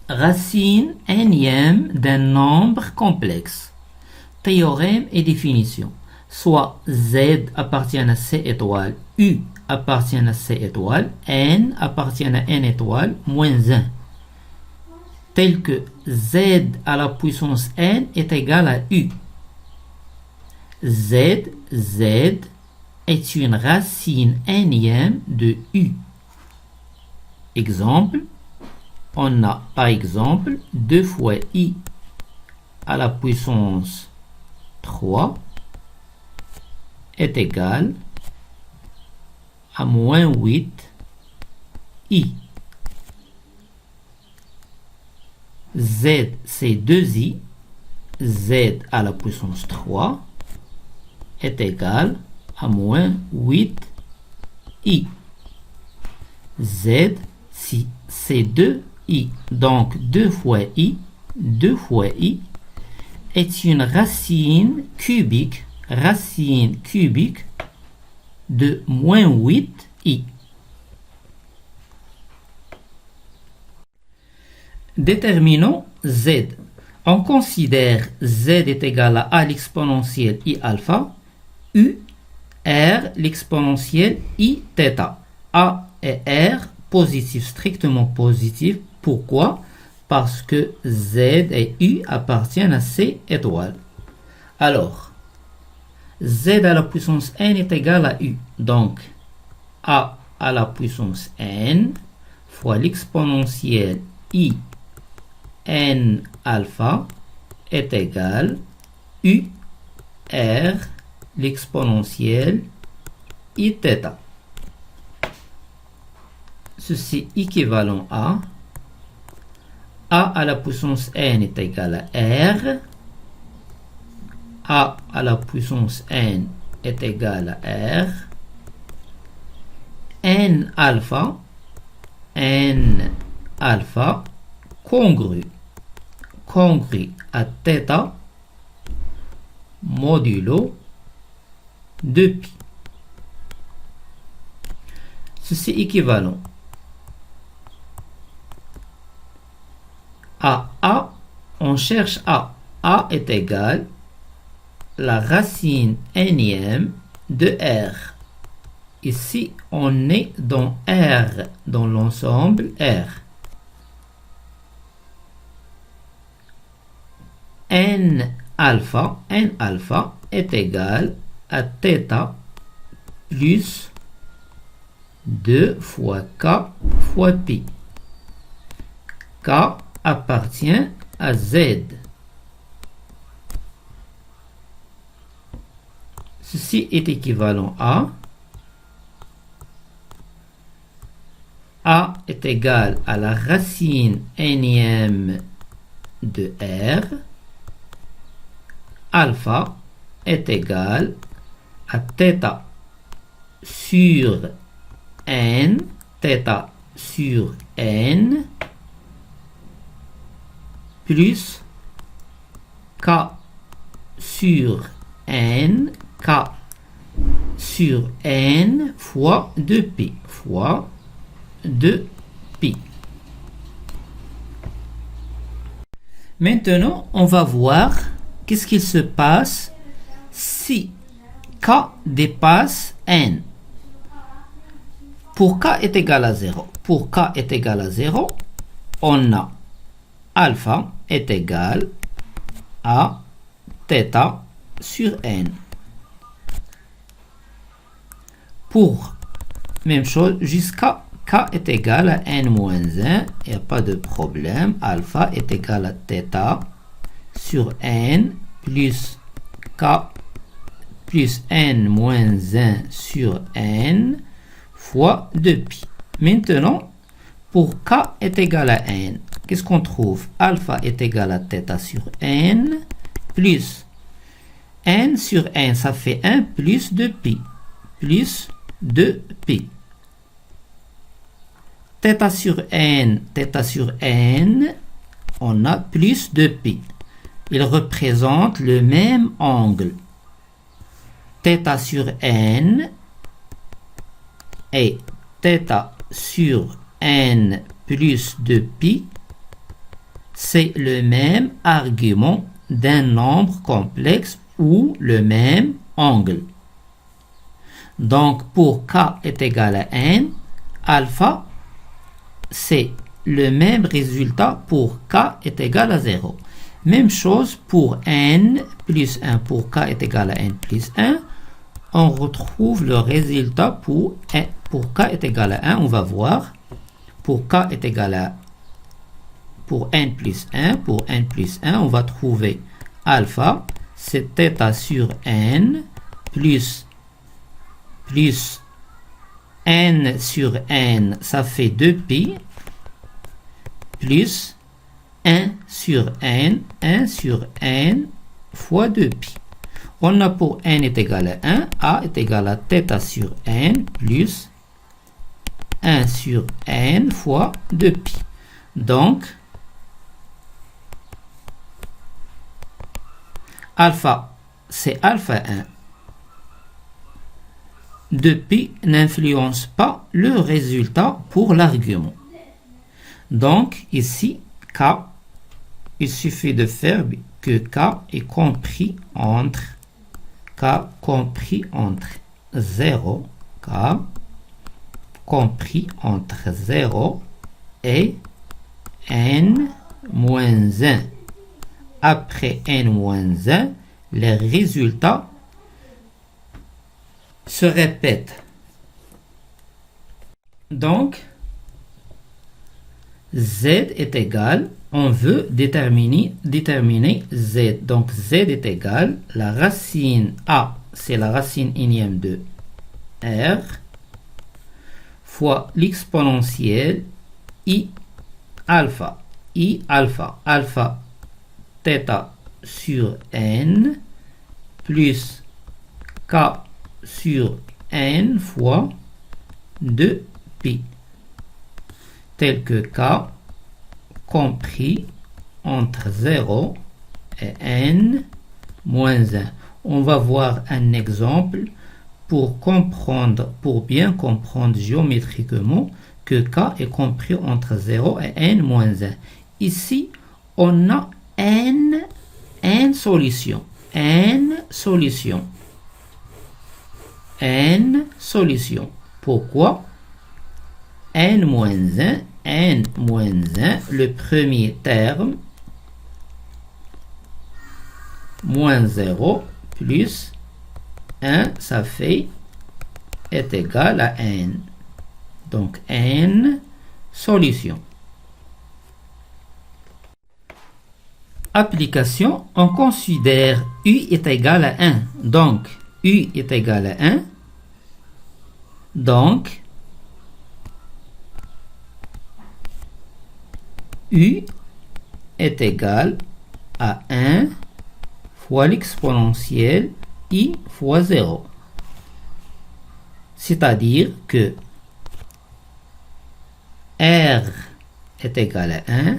racine énième d'un nombre complexe. Théorème et définition. Soit Z appartient à C étoile, U appartient à C étoile, N appartient à N étoile, moins 1. Tel que Z à la puissance N est égal à U. Z est une racine énième de U. Exemple, on a par exemple 2 fois I à la puissance 3 est égal à moins 8 I. Z c'est 2I, Z à la puissance 3 est égal à moins 8 I. Z si c'est 2I, donc 2 fois I est une racine cubique de moins 8i. Déterminons z. On considère z est égal à a l'exponentielle i alpha, u, r l'exponentielle i θ. A et r positif, strictement positif. Pourquoi? Parce que z et u appartiennent à C étoile. Alors, z à la puissance n est égal à u. Donc, a à la puissance n fois l'exponentielle i n alpha est égal u r l'exponentielle i θ. Ceci équivalent à la puissance n est égal à r, a à la puissance n est égal à r, n alpha congru à θ modulo 2π. Ceci équivalent à A, on cherche A. A est égal à la racine énième de R. Ici, on est dans R, dans l'ensemble R. N alpha est égal à θ plus 2 fois K fois Pi. K appartient à Z. Ceci est équivalent à A est égal à la racine énième de R. Alpha est égal à θ sur n, plus K sur n fois 2π Maintenant, on va voir qu'est-ce qu'il se passe si K dépasse n. Pour K est égal à 0. Pour K est égal à 0, on a alpha est égal à θ sur n. Pour même chose, jusqu'à K est égal à n moins 1, il n'y a pas de problème. Alpha est égal à θ sur n plus K plus n moins 1 sur n fois 2π. Maintenant, pour K est égal à n, qu'est-ce qu'on trouve? Alpha est égal à θ sur n plus n sur n, ça fait 1 plus 2π. Plus 2π. θ sur n, on a plus 2π. Il représente le même angle. θ sur n et θ sur n plus 2π c'est le même argument d'un nombre complexe ou le même angle. Donc, pour k est égal à n, alpha, c'est le même résultat pour k est égal à 0. Même chose pour n plus 1. Pour k est égal à n plus 1, on retrouve le résultat pour k est égal à 1. On va voir. Pour k est égal à pour n plus 1. Pour n plus 1, on va trouver alpha, c'est θ sur n plus n sur n, ça fait 2pi, plus 1 sur n fois 2pi. On a pour n est égal à 1, a est égal à θ sur n plus 1 sur n fois 2pi. Donc, alpha, c'est alpha 1. 2pi n'influence pas le résultat pour l'argument. Donc, ici, k, il suffit de faire que k est compris entre 0, k compris entre 0 et n moins 1. Après n moins 1, les résultats se répètent. Donc, z est égal, on veut déterminer z. Donc, z est égal, la racine a, c'est la racine énième de r, fois l'exponentielle i alpha. I alpha, alpha θ sur n plus k sur n fois 2pi, tel que k compris entre 0 et n moins 1. On va voir un exemple pour bien comprendre géométriquement que k est compris entre 0 et n moins 1. Ici, on a n solutions. n solutions. Pourquoi? n moins 1, le premier terme, moins 0 plus 1, ça fait est égal à n. Donc, n solutions. Application, on considère u est égal à 1. Donc, u est égal à 1. Donc, u est égal à 1 fois l'exponentielle i fois 0. C'est-à-dire que r est égal à 1,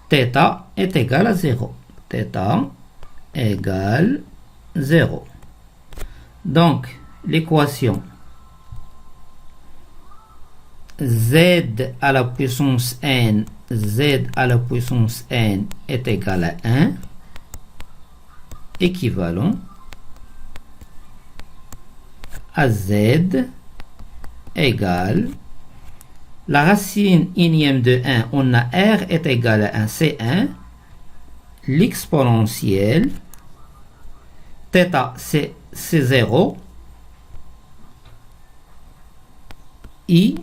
θ est égal à 0. θ égale 0. Donc, l'équation z à la puissance n, est égal à 1, équivalent à z égale la racine énième de 1, on a r est égal à 1, c'est 1, l'exponentielle, θ c'est 0, i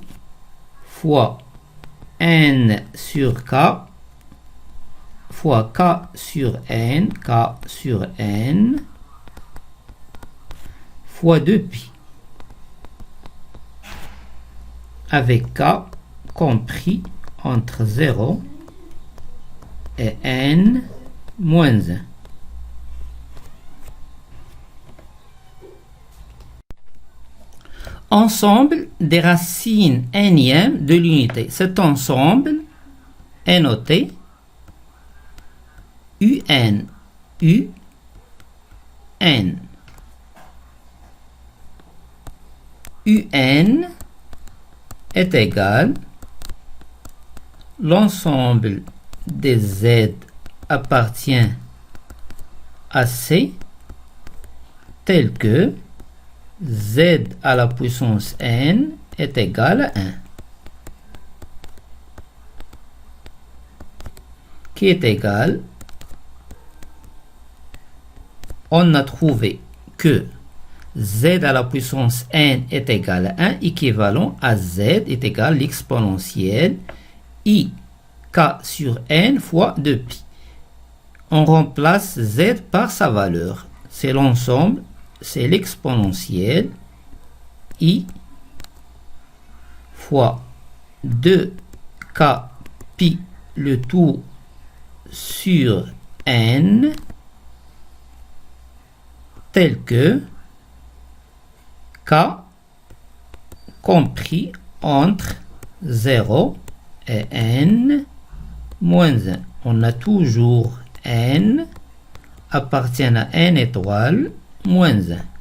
fois n sur k fois k sur n fois 2pi avec k compris entre 0 et n moins 1. Ensemble des racines énièmes de l'unité. Cet ensemble est noté un, un est égal l'ensemble des Z appartient à C tel que Z à la puissance n est égal à 1, qui est égal, on a trouvé que Z à la puissance n est égal à 1, équivalent à Z est égal à l'exponentielle I k sur n fois 2pi. On remplace Z par sa valeur. C'est l'ensemble, c'est l'exponentielle I fois 2k pi le tout sur n tel que k compris entre 0 et n moins 1. On a toujours n appartient à n étoile moins 1.